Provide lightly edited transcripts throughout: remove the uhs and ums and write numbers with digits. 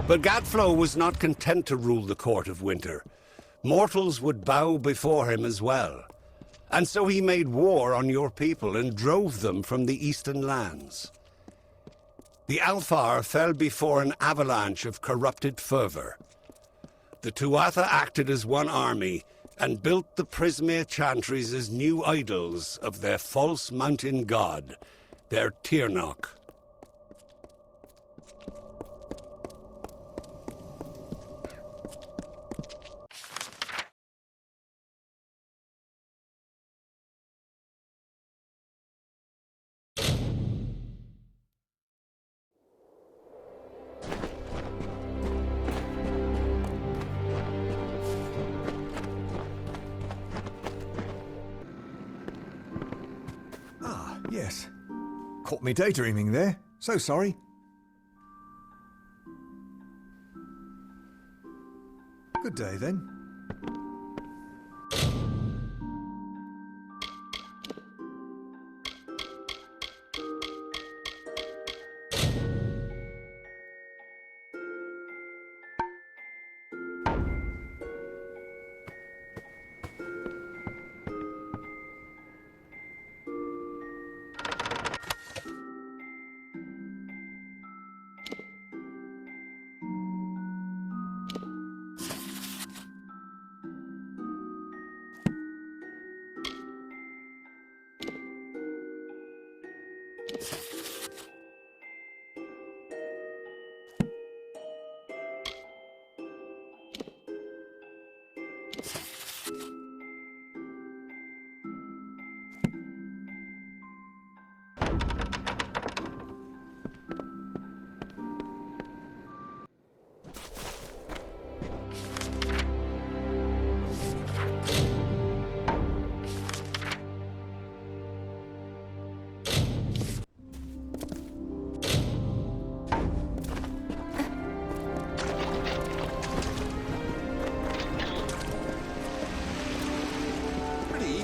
But Gadflow was not content to rule the Court of Winter. Mortals would bow before him as well. And so he made war on your people and drove them from the eastern lands. The Alfar fell before an avalanche of corrupted fervor. The Tuatha acted as one army and built the Prismea Chantries as new idols of their false mountain god, their Tiernock. Yes. Caught me daydreaming there. So sorry. Good day, then.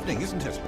Isn't it?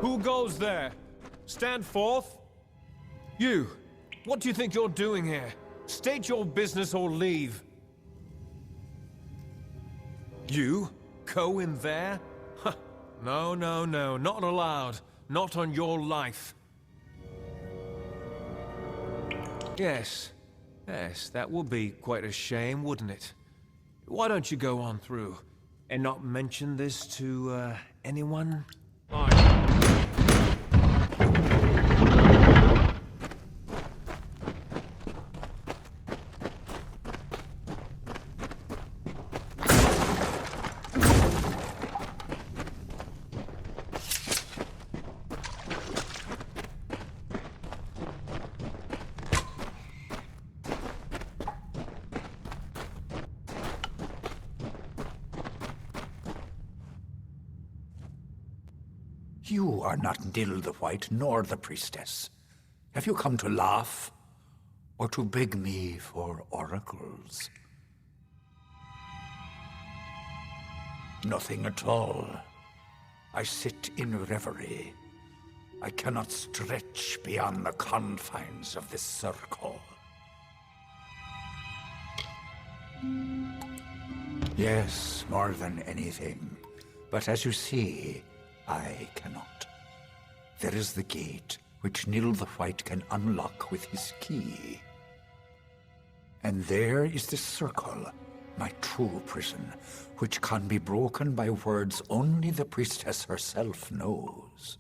Who goes there? Stand forth. You, what do you think you're doing here? State your business or leave. You? Go in there? Huh. No, no, no, not allowed. Not on your life. Yes, yes, that would be quite a shame, wouldn't it? Why don't you go on through, and not mention this to, anyone? You are not Nil the White, nor the Priestess. Have you come to laugh, or to beg me for oracles? Nothing at all. I sit in reverie. I cannot stretch beyond the confines of this circle. Yes, more than anything. But as you see, I cannot. There is the gate, which Nil the White can unlock with his key. And there is the circle, my true prison, which can be broken by words only the priestess herself knows.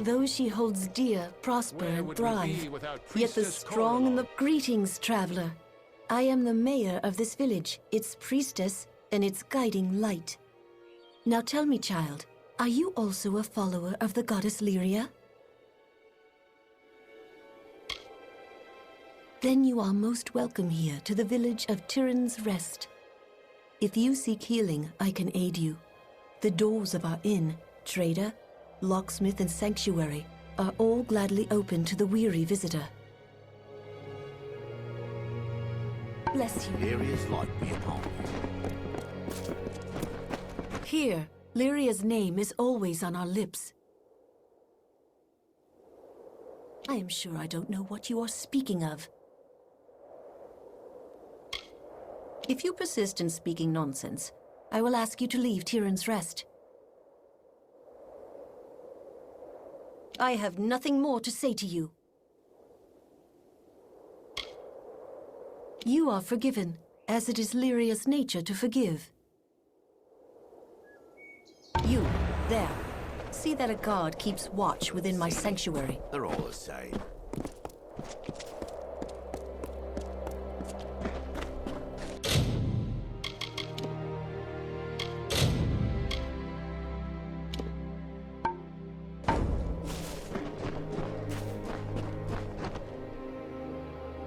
Those she holds dear prosper and thrive, yet the strong and the... Greetings, traveler. I am the mayor of this village, its priestess, and its guiding light. Now tell me, child, are you also a follower of the goddess Lyria? Then you are most welcome here to the village of Tyrion's Rest. If you seek healing, I can aid you. The doors of our inn, trader, locksmith, and sanctuary are all gladly open to the weary visitor. Bless you. Lyria's light be upon you. Here, Lyria's name is always on our lips. I am sure I don't know what you are speaking of. If you persist in speaking nonsense, I will ask you to leave Tyrion's Rest. I have nothing more to say to you. You are forgiven, as it is Lyria's nature to forgive. You, there. See that a guard keeps watch within my sanctuary. They're all the same.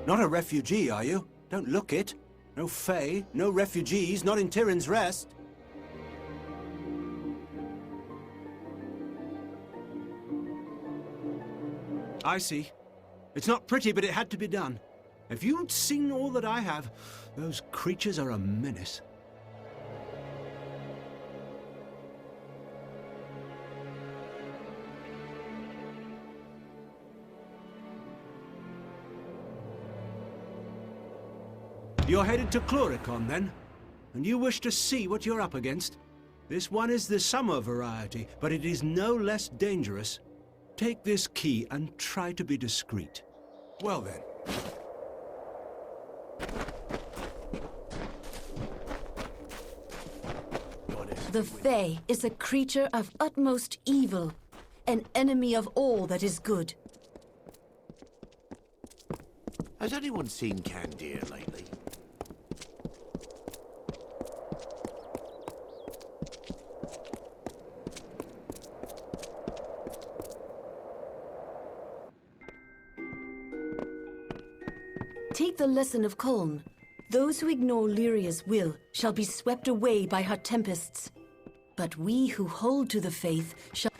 Not a refugee, are you? Don't look it. No Fae, no refugees, not in Tyrion's Rest. I see. It's not pretty, but it had to be done. If you'd seen all that I have, those creatures are a menace. You're headed to Chloricon, then? And you wish to see what you're up against? This one is the summer variety, but it is no less dangerous. Take this key and try to be discreet. Well then. The Fae is a creature of utmost evil, an enemy of all that is good. Has anyone seen Candir lately? Take the lesson of Coln. Those who ignore Lyria's will shall be swept away by her tempests. But we who hold to the faith shall...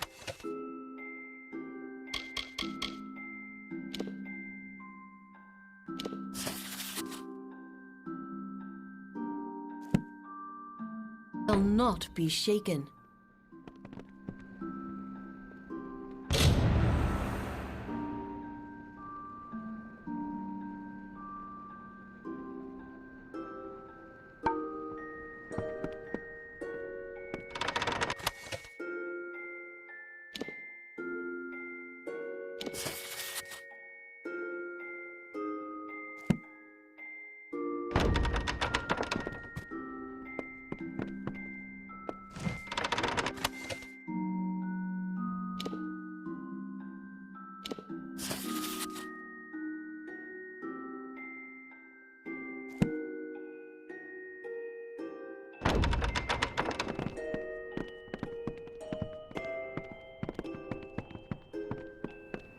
shall not be shaken.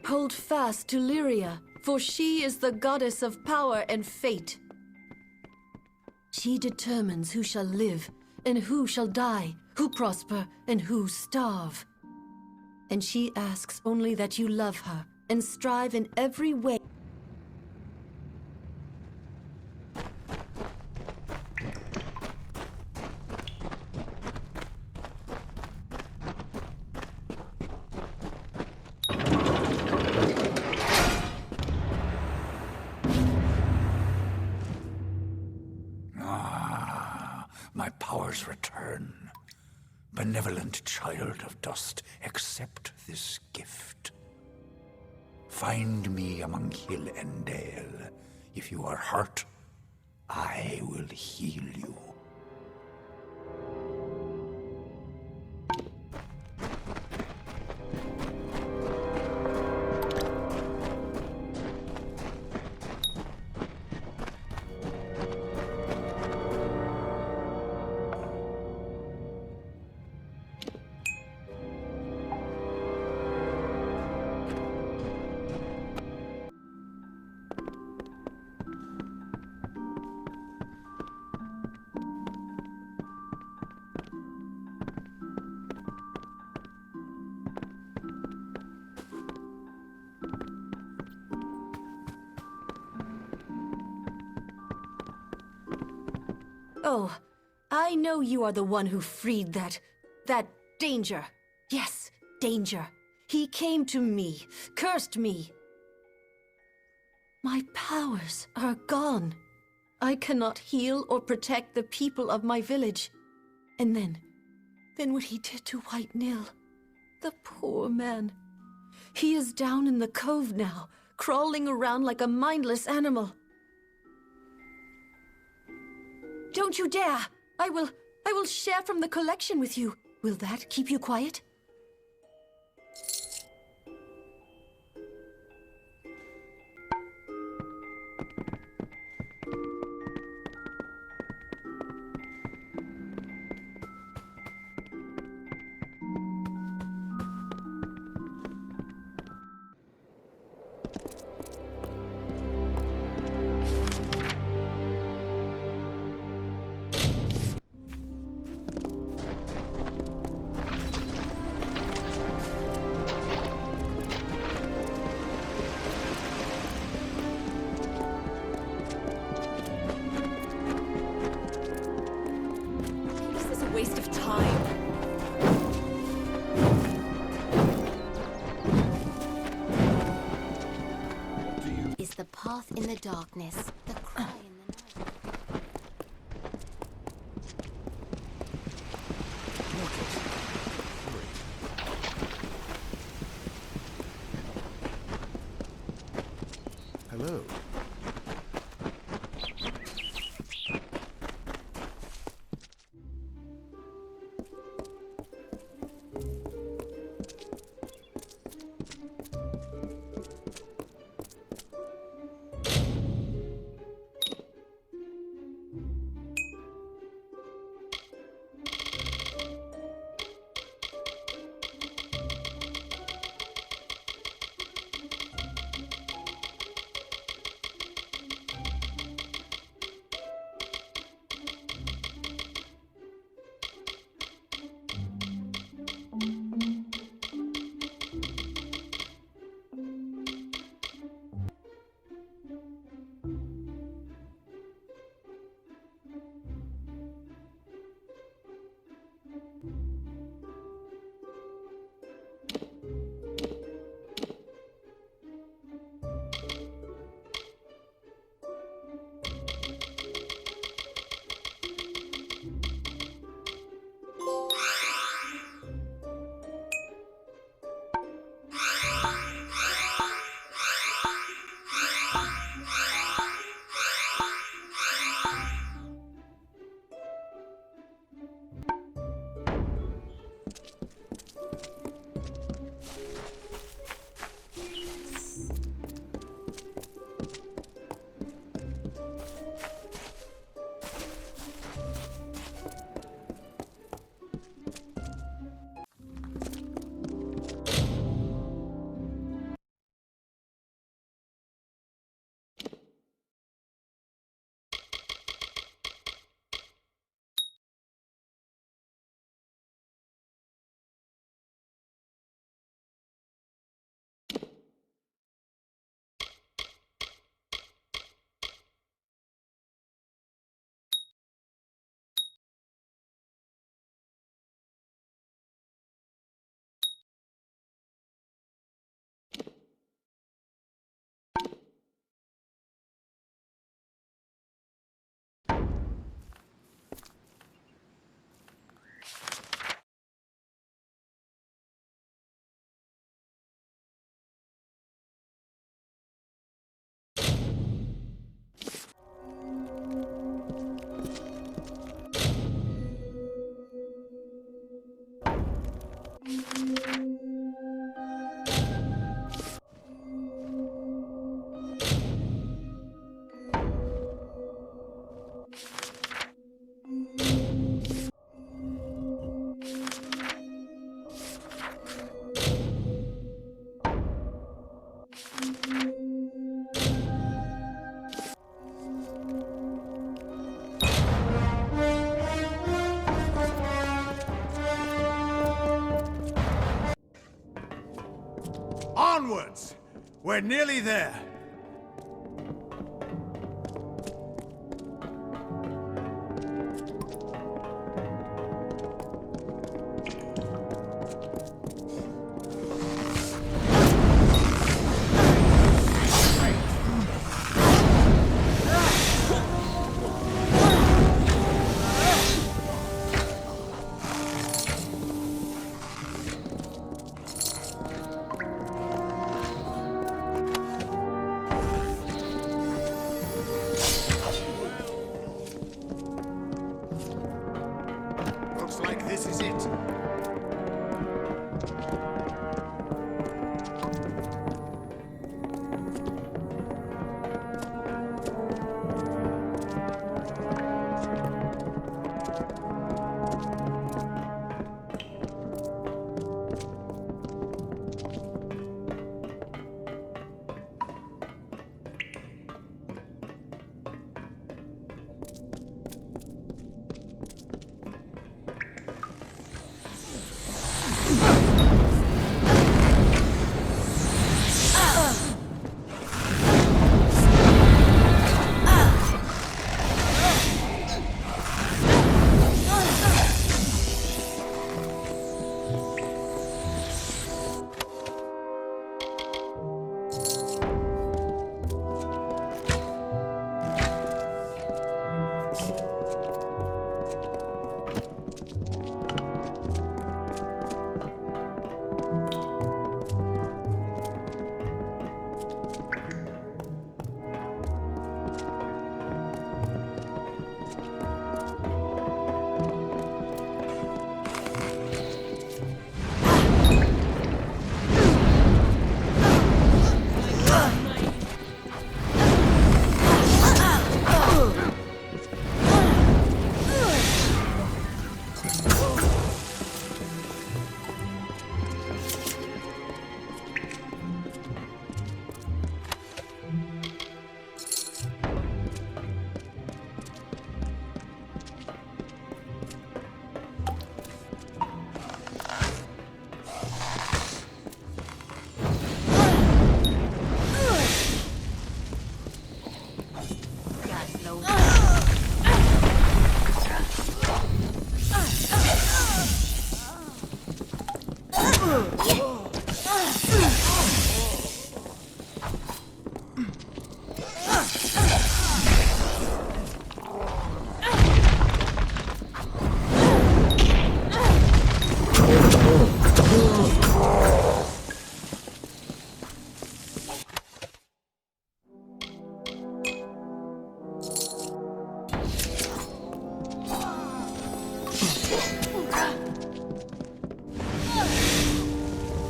Hold fast to Lyria, for she is the goddess of power and fate. She She determines who shall live and who shall die, who prosper and who starve. And she asks only that you love her and strive in every way. My powers return. Benevolent child of dust, accept this gift. Find me among hill and dale. If you are hurt, I will heal you. Oh, I know you are the one who freed that danger. Yes, danger. He came to me, cursed me. My powers are gone. I cannot heal or protect the people of my village. And then what he did to White Nil. The poor man. He is down in the cove now, crawling around like a mindless animal. Don't you dare! I will share from the collection with you. Will that keep you quiet? Waste of time. Is the path in the darkness, the cry in the night. Hello. Onwards! We're nearly there. Looks like this is it.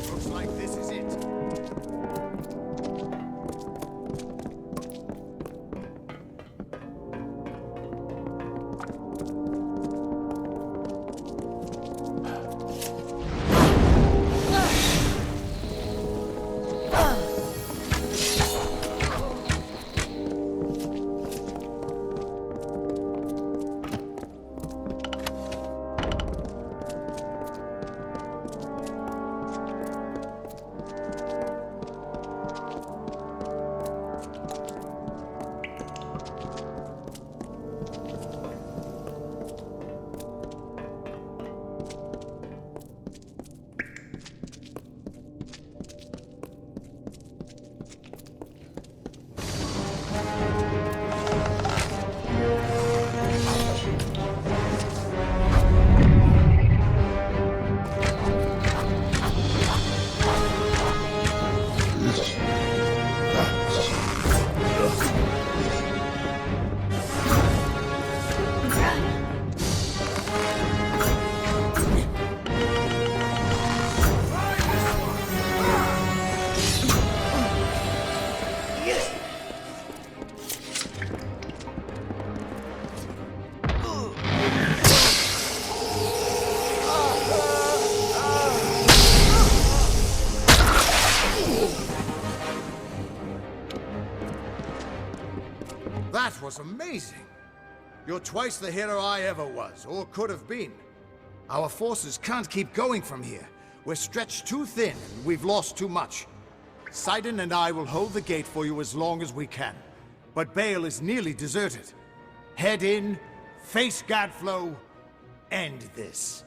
Looks like this is it. That was amazing. You're twice the hero I ever was, or could have been. Our forces can't keep going from here. We're stretched too thin, and we've lost too much. Sidon and I will hold the gate for you as long as we can. But Bale is nearly deserted. Head in, face Gadflow, end this.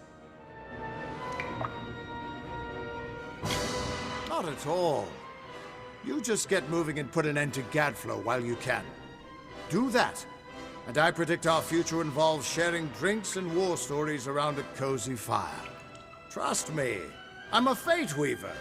Not at all. You just get moving and put an end to Gadflow while you can. Do that, and I predict our future involves sharing drinks and war stories around a cozy fire. Trust me, I'm a Fate Weaver.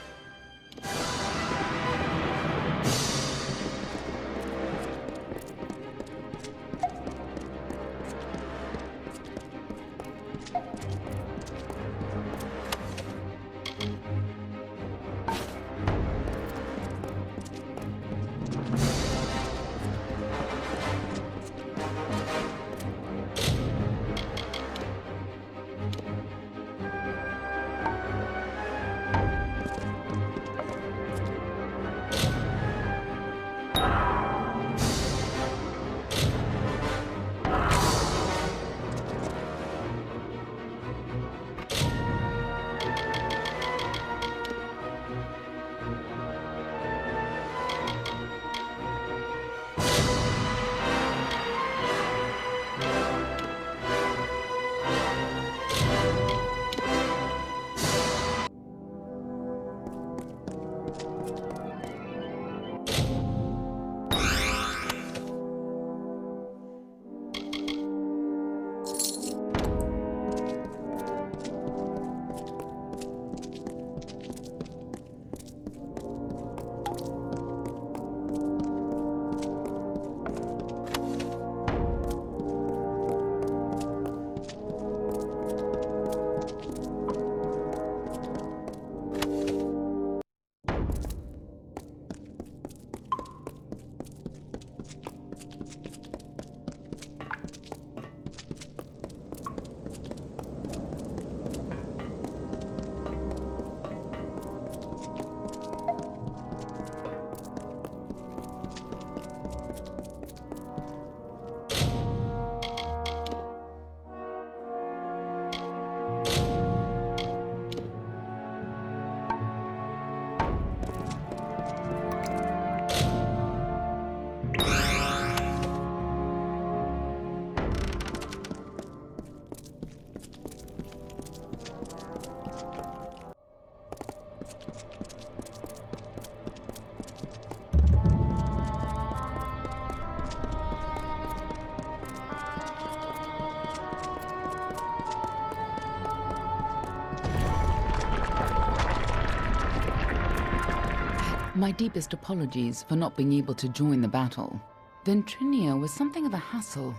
My deepest apologies for not being able to join the battle. Ventrinia was something of a hassle.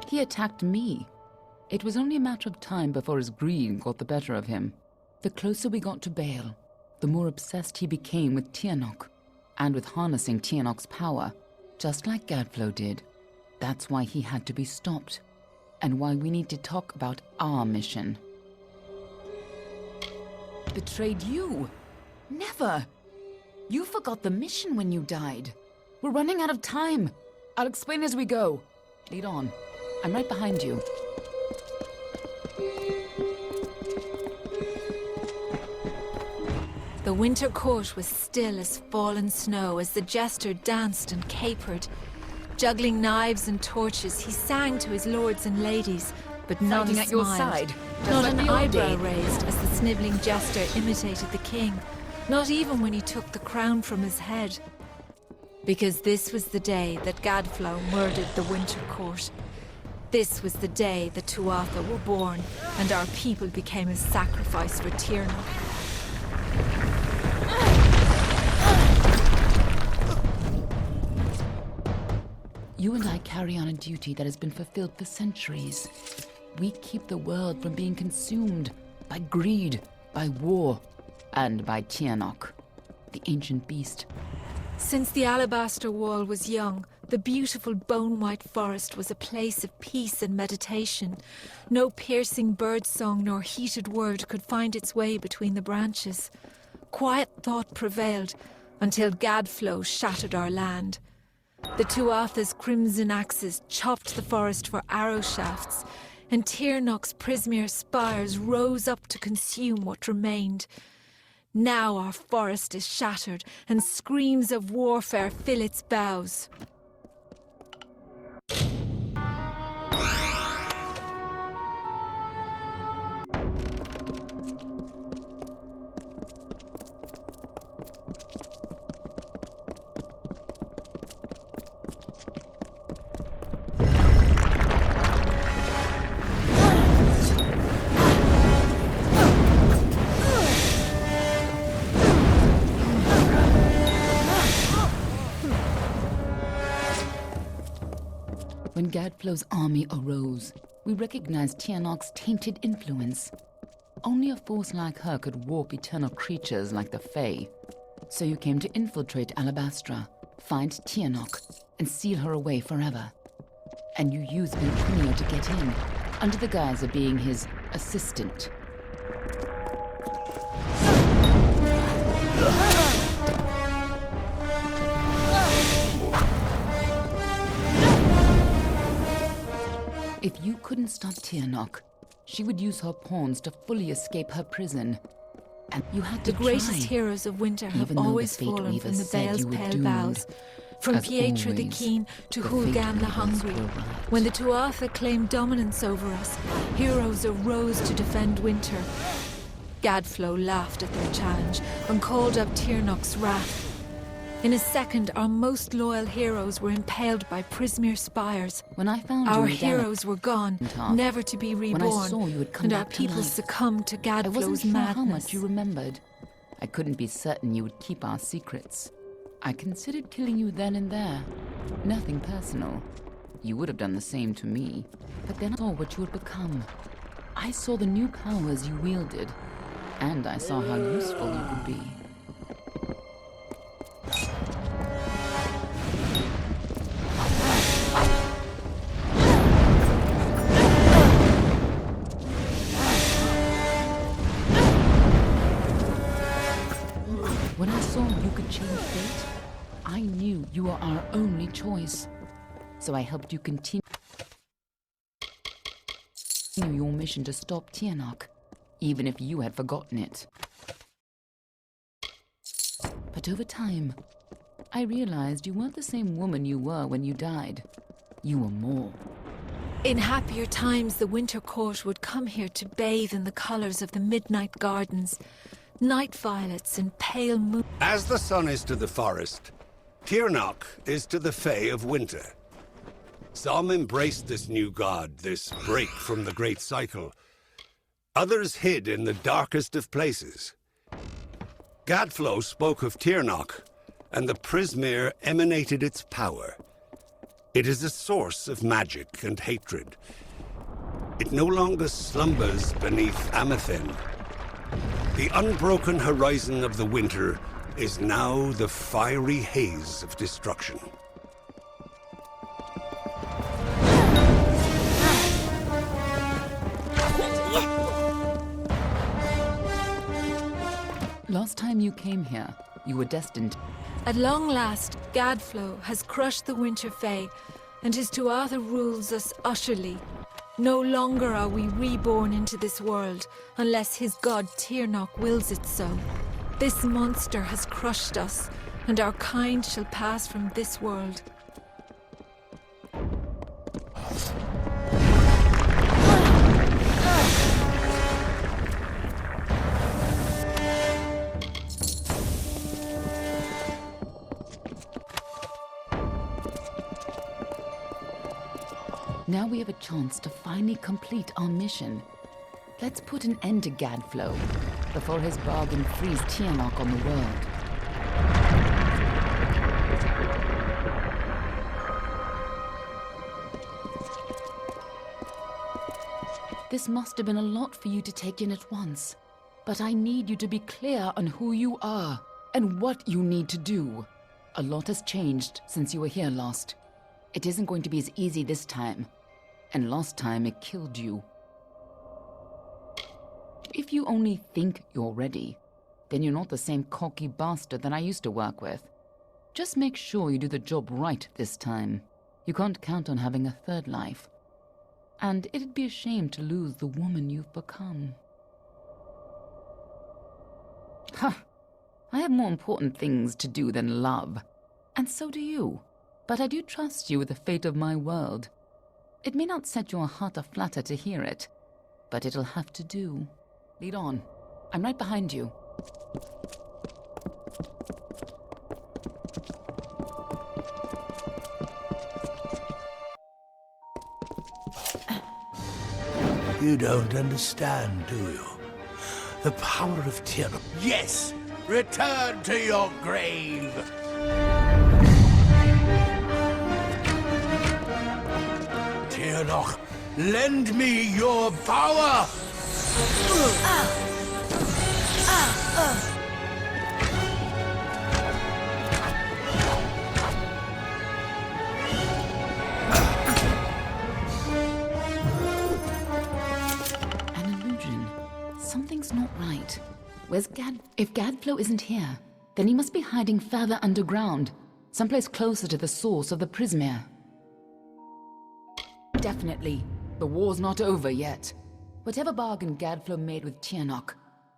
He attacked me. It was only a matter of time before his greed got the better of him. The closer we got to Bale, the more obsessed he became with Tiernock, and with harnessing Tiernock's power, just like Gadflow did. That's why he had to be stopped, and why we need to talk about our mission. Betrayed you? Never! You forgot the mission when you died. We're running out of time. I'll explain as we go. Lead on. I'm right behind you. The winter court was still as fallen snow as the jester danced and capered. Juggling knives and torches, he sang to his lords and ladies, but none Fighting at your smiled. side, just Not like an the old eyebrow day. raised as the sniveling jester imitated the king. Not even when he took the crown from his head. Because this was the day that Gadflow murdered the winter court. This was the day the Tuatha were born, and our people became a sacrifice for Tiernock. You and I carry on a duty that has been fulfilled for centuries. We keep the world from being consumed by greed, by war, and by Tiernock, the ancient beast. Since the Alabaster Wall was young, the beautiful bone-white forest was a place of peace and meditation. No piercing birdsong nor heated word could find its way between the branches. Quiet thought prevailed until Gadflow shattered our land. The Tuatha's crimson axes chopped the forest for arrow shafts, and Tiernock's prismere spires rose up to consume what remained. Now our forest is shattered, and screams of warfare fill its boughs. When Gadflow's army arose, we recognized Tiernock's tainted influence. Only a force like her could warp eternal creatures like the Fae. So you came to infiltrate Alabastra, find Tiernock, and seal her away forever. And you used Ventrunio to get in, under the guise of being his assistant. If you couldn't stop Tiernock, she would use her pawns to fully escape her prison. And you had to The greatest try. heroes of winter have Even though the always Fate fallen Weaver from the said Vale's you were pale doomed. boughs. From As Pietra the always, Keen to the Hulgan Fate the Weavers Hungry. were right. When the Tuatha claimed dominance over us, heroes arose to defend winter. Gadflow laughed at their challenge and called up Tiernock's wrath. In a second, our most loyal heroes were impaled by Prismere spires. When I found Our you in heroes were gone, Dalek, never to be when I reborn, saw you had come and our back to people life, succumbed to I wasn't Gadflow's sure madness. how much you remembered. I couldn't be certain you would keep our secrets. I considered killing you then and there. Nothing personal. You would have done the same to me. But then I saw what you had become. I saw the new powers you wielded. And I saw how useful you could be. When I saw you could change fate, I knew you were our only choice. So I helped you continue your mission to stop Tiernock, even if you had forgotten it. But over time, I realized you weren't the same woman you were when you died. You were more. In happier times, the Winter Court would come here to bathe in the colors of the midnight gardens, night violets and pale moon. As the sun is to the forest, Tiernock is to the Fae of winter. Some embraced this new god, this break from the great cycle. Others hid in the darkest of places. Gadflow spoke of Tiernock, and the Prismere emanated its power. It is a source of magic and hatred. It no longer slumbers beneath Amethyst. The unbroken horizon of the winter is now the fiery haze of destruction. Last time you came here, you were destined. At long last, Gadflow has crushed the Winter Fae, and his Tuatha rules us utterly. No longer are we reborn into this world, unless his god Tiernock wills it so. This monster has crushed us, and our kind shall pass from this world. Now we have a chance to finally complete our mission. Let's put an end to Gadflow before his bargain frees Tiernock on the world. This must have been a lot for you to take in at once, but I need you to be clear on who you are and what you need to do. A lot has changed since you were here last. It isn't going to be as easy this time, and last time it killed you. If you only think you're ready, then you're not the same cocky bastard that I used to work with. Just make sure you do the job right this time. You can't count on having a third life. And it'd be a shame to lose the woman you've become. I have more important things to do than love. And so do you. But I do trust you with the fate of my world. It may not set your heart aflutter to hear it, but it'll have to do. Lead on. I'm right behind you. You don't understand, do you? The power of Tiernock. Yes! Return to your grave! Tiernock, lend me your power! Something's not right. Where's If Gadflow isn't here, then he must be hiding further underground, someplace closer to the source of the Prismere. Definitely. The war's not over yet. Whatever bargain Gadflow made with Tiernock,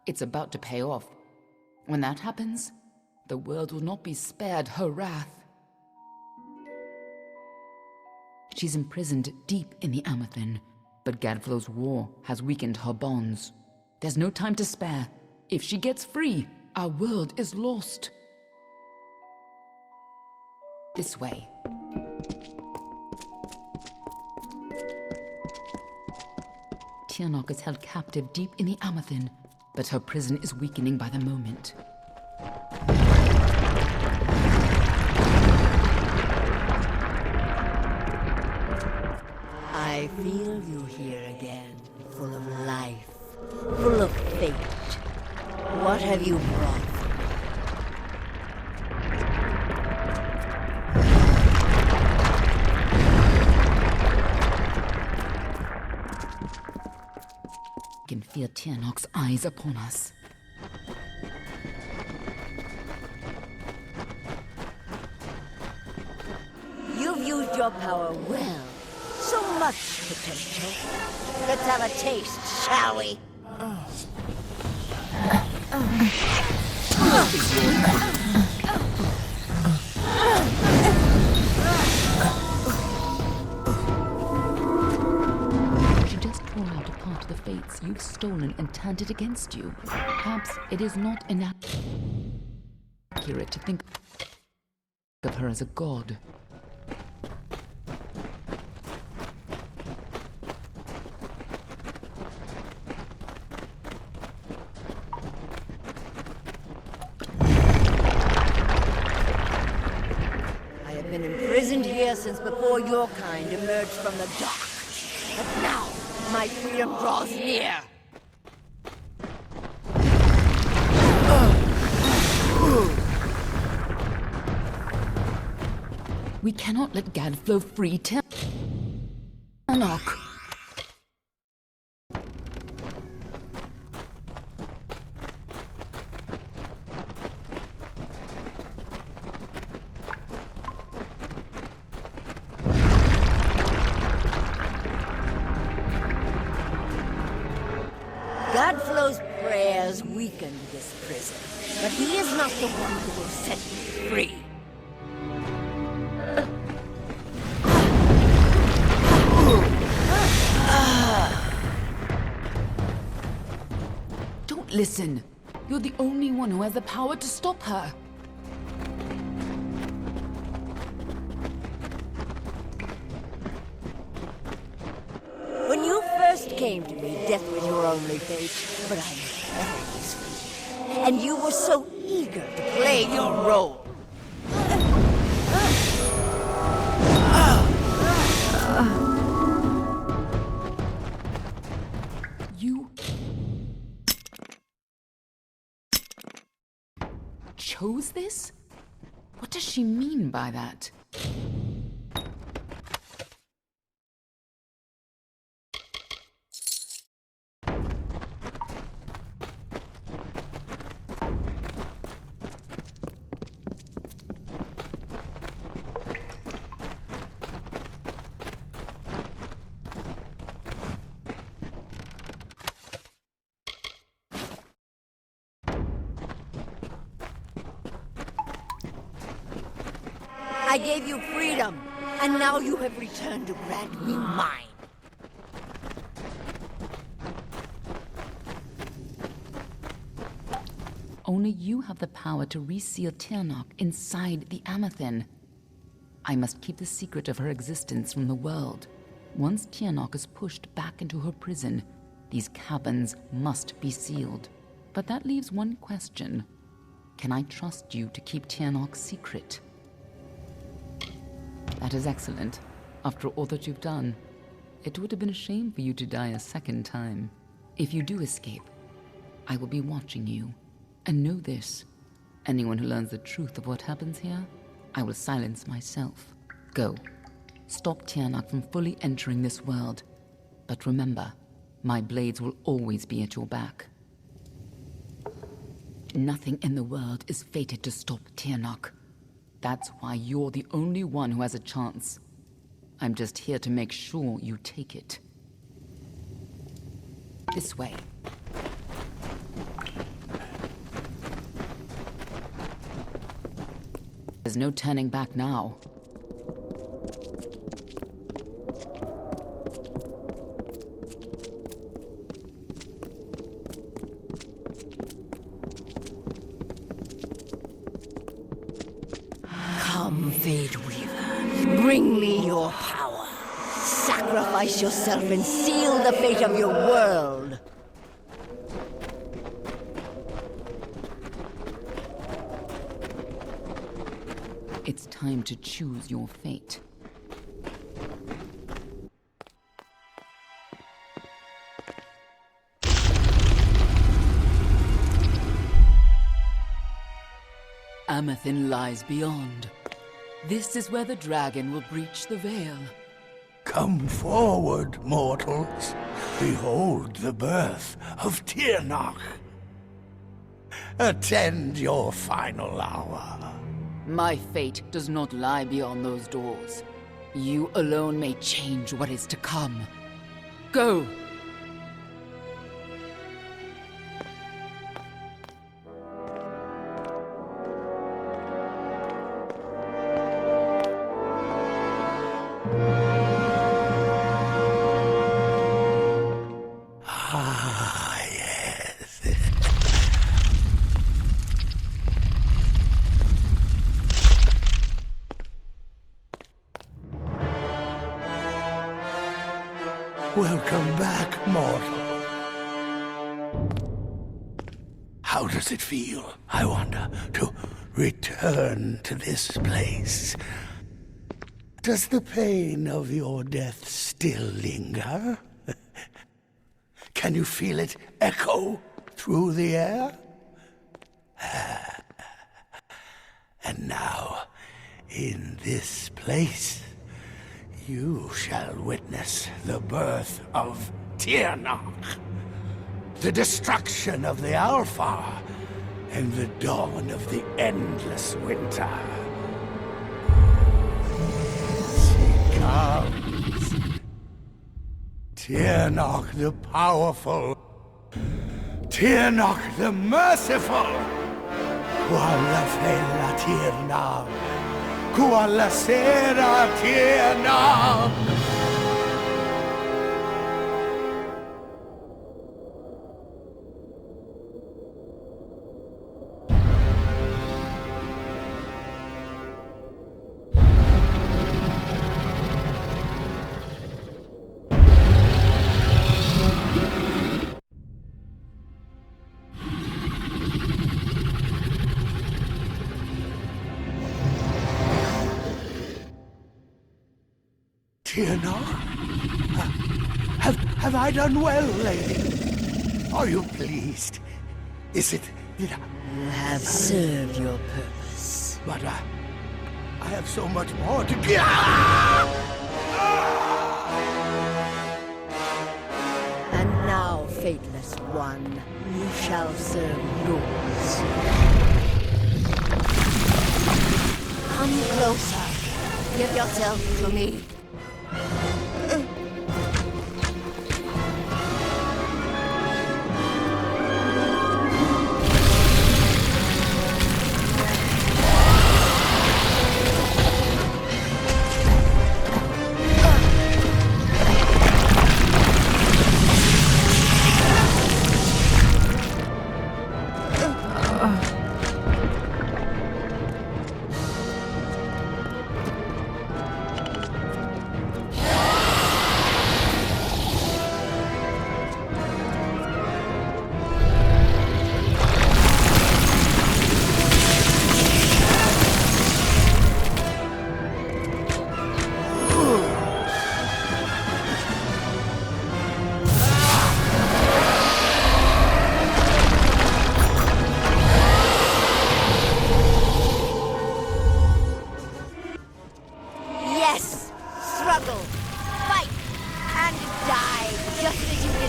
it's about to pay off. When that happens, the world will not be spared her wrath. She's imprisoned deep in the Amethyst, but Gadflow's war has weakened her bonds. There's no time to spare. If she gets free, our world is lost. This way. Tiernock is held captive deep in the Amethyst, but her prison is weakening by the moment. I feel you here again, full of life, full of fate. What have you brought? I can feel Tiernock's eyes upon us. You've used your power well. So much potential. Let's have a taste, shall we? She just tore out a part of the fates you've stolen and turned it against you. Perhaps it is not inaccurate to think of her as a god. Since before your kind emerged from the dark. But now, my freedom draws near. We cannot let Gadflow free Tiernock. Gadflow's prayers weakened this prison, but he is not the one who will set me free. Don't listen. You're the only one who has the power to stop her. When you first came to me, death was your only fate, but I was better this week. And you were so eager to play your role. You chose this? What does she mean by that? I gave you freedom, and now you have returned to grant me mine. Only you have the power to reseal Tiernock inside the Amethyst. I must keep the secret of her existence from the world. Once Tiernock is pushed back into her prison, these caverns must be sealed. But that leaves one question. Can I trust you to keep Tiernock's secret? That is excellent. After all that you've done, it would have been a shame for you to die a second time. If you do escape, I will be watching you. And know this, anyone who learns the truth of what happens here, I will silence myself. Go. Stop Tiernock from fully entering this world. But remember, my blades will always be at your back. Nothing in the world is fated to stop Tiernock. That's why you're the only one who has a chance. I'm just here to make sure you take it. This way. There's no turning back now. Come, Fate Weaver. Bring me your power. Sacrifice yourself and seal the fate of your world. It's time to choose your fate. Amethyst lies beyond. This is where the dragon will breach the veil. Come forward, mortals. Behold the birth of Tiernock. Attend your final hour. My fate does not lie beyond those doors. You alone may change what is to come. Go! Ah, yes. Welcome back, mortal. How does it feel, I wonder, to return to this place? Does the pain of your death still linger? Can you feel it echo through the air? And now, in this place, you shall witness the birth of Tiernock, the destruction of the Alpha, and the dawn of the endless winter. She comes. Tiernock the powerful. Tiernock the merciful. Qualla fella Tiernock. Qualla sera Tiernock. Tiernock? Have I done well, lady? Are you pleased? Is it that You have served your purpose. But I have so much more to give. And now, fateless one, you shall serve yours. Come closer. Give yourself to me.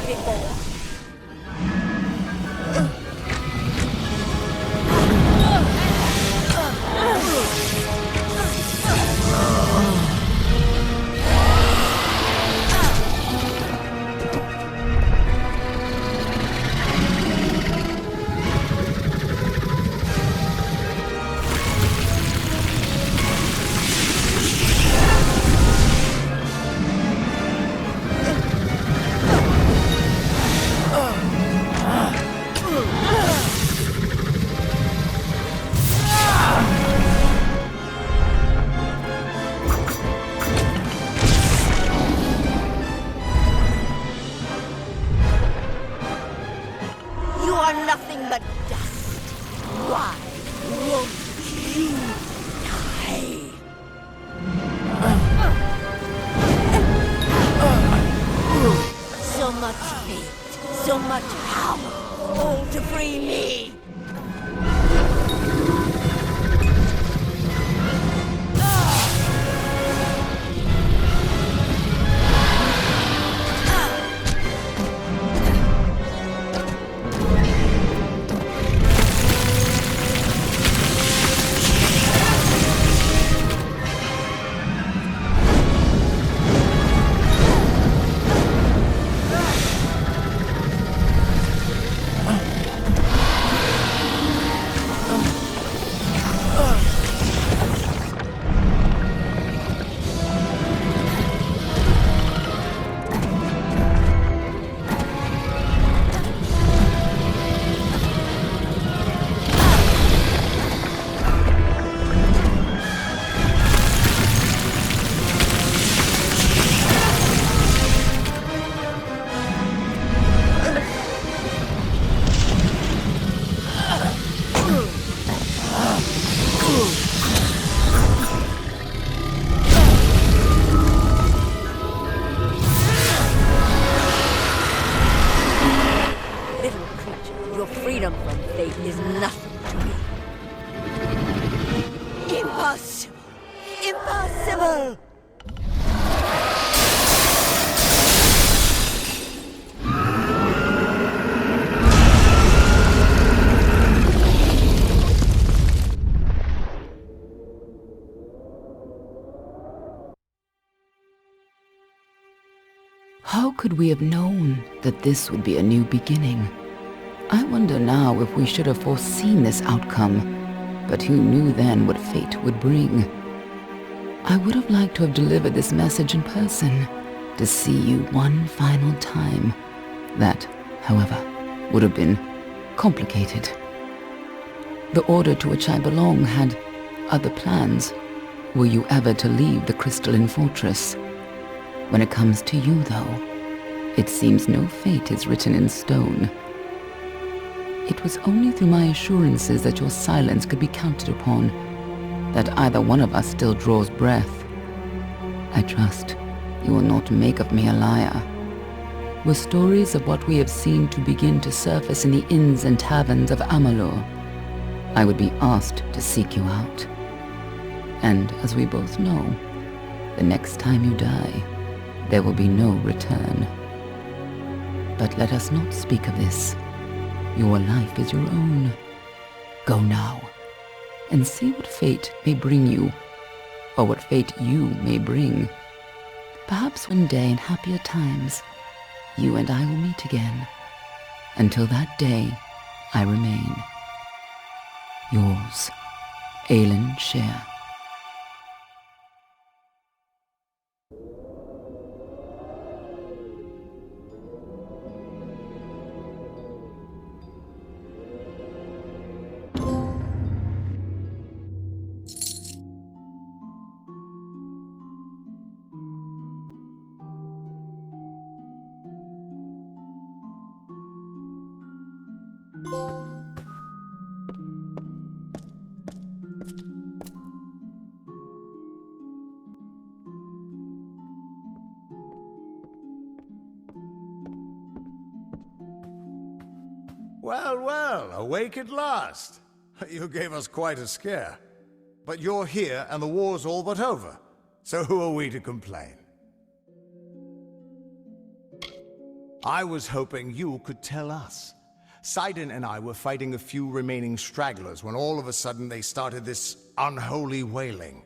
before. You are nothing but dust. Why won't you die? So much fate, so much power, all to free me. Freedom from fate is nothing to me. Impossible! Impossible! How could we have known that this would be a new beginning? I wonder now if we should have foreseen this outcome, but who knew then what fate would bring? I would have liked to have delivered this message in person, to see you one final time. That, however, would have been complicated. The order to which I belong had other plans. Were you ever to leave the crystalline fortress? When it comes to you, though, it seems no fate is written in stone. It was only through my assurances that your silence could be counted upon that either one of us still draws breath. I trust you will not make of me a liar. Were stories of what we have seen to begin to surface in the inns and taverns of Amalur, I would be asked to seek you out. And as we both know, the next time you die, there will be no return. But let us not speak of this. Your life is your own. Go now, and see what fate may bring you, or what fate you may bring. Perhaps one day in happier times, you and I will meet again. Until that day, I remain. Yours, Aelin Sher. Well, well, awake at last. You gave us quite a scare. But you're here and the war's all but over. So who are we to complain? I was hoping you could tell us. Sidon and I were fighting a few remaining stragglers when all of a sudden they started this unholy wailing.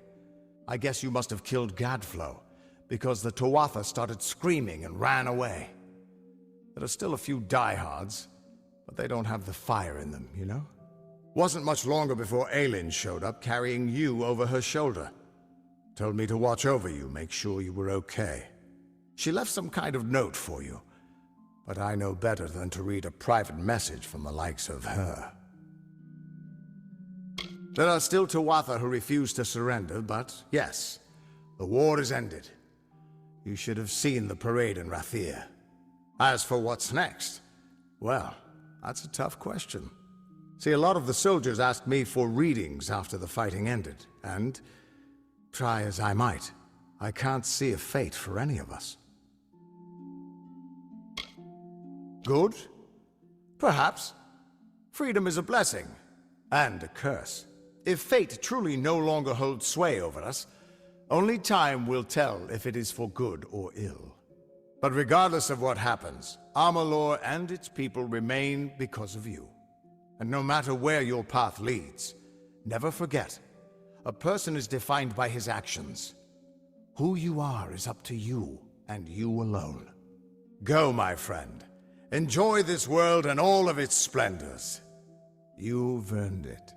I guess you must have killed Gadflow, because the Tuatha started screaming and ran away. There are still a few diehards, but they don't have the fire in them, you know? Wasn't much longer before Aelin showed up carrying you over her shoulder. Told me to watch over you, make sure you were okay. She left some kind of note for you, but I know better than to read a private message from the likes of her. There are still Tuatha who refuse to surrender, but yes, the war is ended. You should have seen the parade in Rathir. As for what's next, well, that's a tough question. See, a lot of the soldiers asked me for readings after the fighting ended, and try as I might, I can't see a fate for any of us. Good? Perhaps. Freedom is a blessing, and a curse. If fate truly no longer holds sway over us, only time will tell if it is for good or ill. But regardless of what happens, Amalur and its people remain because of you. And no matter where your path leads, never forget, a person is defined by his actions. Who you are is up to you, and you alone. Go, my friend. Enjoy this world and all of its splendors. You've earned it.